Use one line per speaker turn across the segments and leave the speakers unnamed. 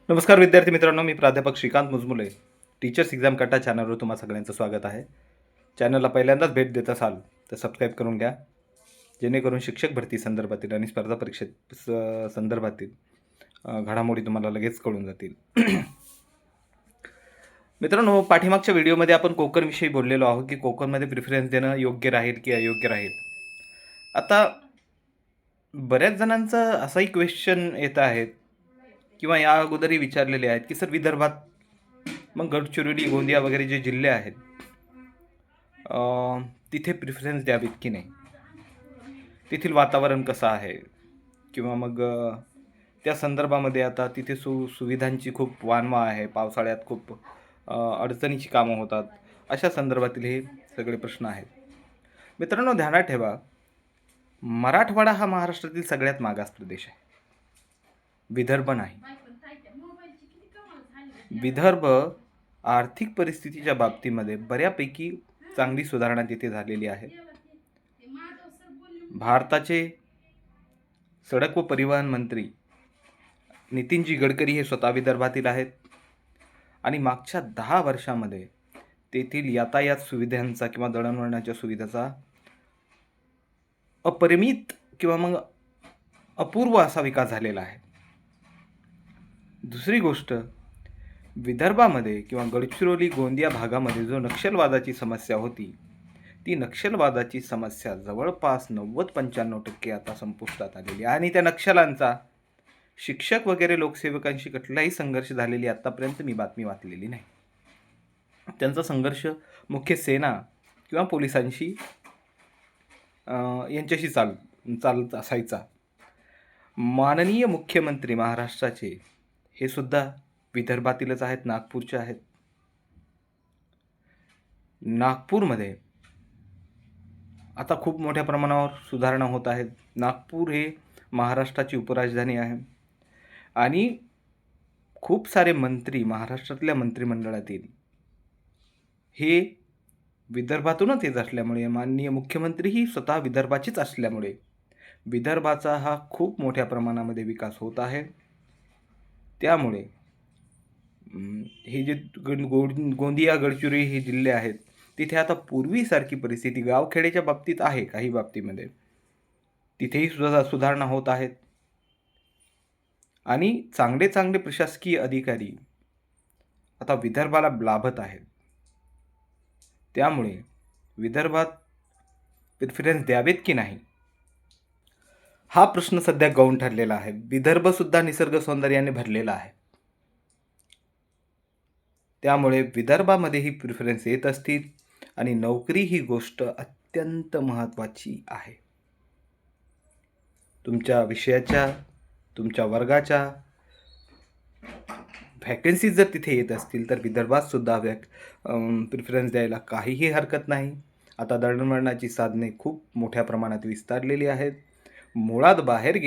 नमस्कार विद्यार्थी मित्रांनो, मी प्राध्यापक श्रीकांत मुजमुले. टीचर्स एक्झाम कट्टा चॅनलवर तुम्हा सगळ्यांचं स्वागत आहे. चॅनलला पहिल्यांदाच भेट देत असाल तर सबस्क्राईब करून घ्या, जेणेकरून शिक्षक भरती संदर्भातील आणि स्पर्धा संदर्भातील घडामोडी तुम्हाला लगेच कळून जातील. मित्रांनो, पाठीमागच्या व्हिडिओमध्ये आपण कोकणविषयी बोललेलो आहोत की कोकणमध्ये प्रिफरन्स देणं योग्य राहील की अयोग्य राहील. आता बऱ्याच जणांचा असाही क्वेश्चन येत आहेत किंवा या अगोदरही विचारलेले आहेत की सर विदर्भात मग गडचिरोली गोंदिया वगैरे जे जिल्हे आहेत तिथे प्रिफरन्स द्यावीत की नाही, तेथील वातावरण कसं आहे किंवा मग त्या संदर्भामध्ये आता तिथे सुविधांची खूप वानवा आहे, पावसाळ्यात खूप अडचणीची कामं होतात, अशा संदर्भातील हे सगळे प्रश्न आहेत. मित्रांनो, ध्यानात ठेवा, मराठवाडा हा महाराष्ट्रातील सगळ्यात मागास प्रदेश आहे, विदर्भ नाही. विदर्भ आर्थिक परिस्थितीच्या बाबतीमध्ये बऱ्यापैकी चांगली सुधारणा तिथे झालेली आहे. भारताचे सडक व परिवहन मंत्री नितीनजी गडकरी हे स्वतः विदर्भातील आहेत आणि मागच्या 10 वर्षामध्ये तेथील यातायात सुविधांचा किंवा दळणवळणाच्या सुविधाचा अपरिमित किंवा मग अपूर्व असा विकास झालेला आहे. दुसरी गोष्ट, विदर्भामध्ये किंवा गडचिरोली गोंदिया भागामध्ये जो नक्षलवादाची समस्या होती, ती नक्षलवादाची समस्या जवळपास 90-95% आता संपुष्टात आलेली आहे आणि त्या नक्षलांचा शिक्षक वगैरे लोकसेवकांशी कुठलाही संघर्ष झालेली आत्तापर्यंत मी बातमी वाचलेली नाही. त्यांचा संघर्ष मुख्य सेना किंवा पोलिसांशी यांच्याशी चालत असायचा. माननीय मुख्यमंत्री महाराष्ट्राचे हे सुद्धा विदर्भातीलच आहेत, नागपूरचे आहेत. नागपूरमध्ये आता खूप मोठ्या प्रमाणावर सुधारणा होत आहेत. नागपूर हे महाराष्ट्राची उपराजधानी आहे आणि खूप सारे मंत्री महाराष्ट्रातल्या मंत्रिमंडळातील हे विदर्भातूनच येत असल्यामुळे, माननीय मुख्यमंत्रीही स्वतः विदर्भाचीच असल्यामुळे विदर्भाचा हा खूप मोठ्या प्रमाणामध्ये विकास होत आहे. त्यामुळे हे जे गोंदिया गडचिरोली हे जिल्हे आहेत, तिथे आता पूर्वीसारखी परिस्थिती गावखेड्याच्या बाबतीत आहे, काही बाबतीमध्ये तिथेही सुधारणा होत आहेत आणि चांगले चांगले प्रशासकीय अधिकारी आता विदर्भाला लाभत आहेत. त्यामुळे विदर्भात प्रिफरन्स द्यावेत की नाही, हा प्रश्न सध्या गौण ठरलेला आहे. विदर्भसुद्धा निसर्ग सौंदर्याने भरलेला आहे, त्यामुळे विदर्भामध्येही प्रिफरन्स येत असतील आणि नोकरी ही गोष्ट अत्यंत महत्त्वाची आहे. तुमच्या विषयाच्या, तुमच्या वर्गाच्या व्हॅकन्सीज जर तिथे येत असतील तर विदर्भातसुद्धा प्रिफरन्स द्यायला काहीही हरकत नाही. आता दळणवळणाची साधने खूप मोठ्या प्रमाणात विस्तारलेली आहेत. मुळात बाहेर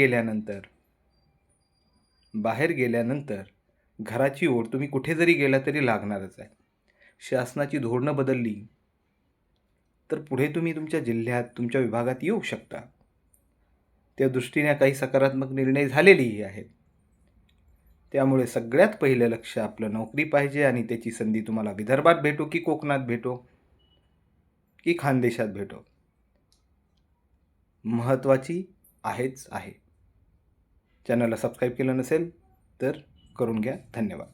गेल्यानंतर घराची ओढ तुम्ही कुठे जरी गेला तरी लागणारच आहे. शासनाची धोरणं बदलली तर पुढे तुम्ही तुमच्या जिल्ह्यात, तुमच्या विभागात येऊ शकता. त्या दृष्टीने काही सकारात्मक निर्णय झालेलेही आहेत. त्यामुळे सगळ्यात पहिलं लक्ष आपलं नोकरी पाहिजे आणि त्याची संधी तुम्हाला विदर्भात भेटो की कोकणात भेटो की खानदेशात भेटो, महत्त्वाची आहेच आहे. चॅनलला सबस्क्राईब केलं नसेल तर करून घ्या. धन्यवाद.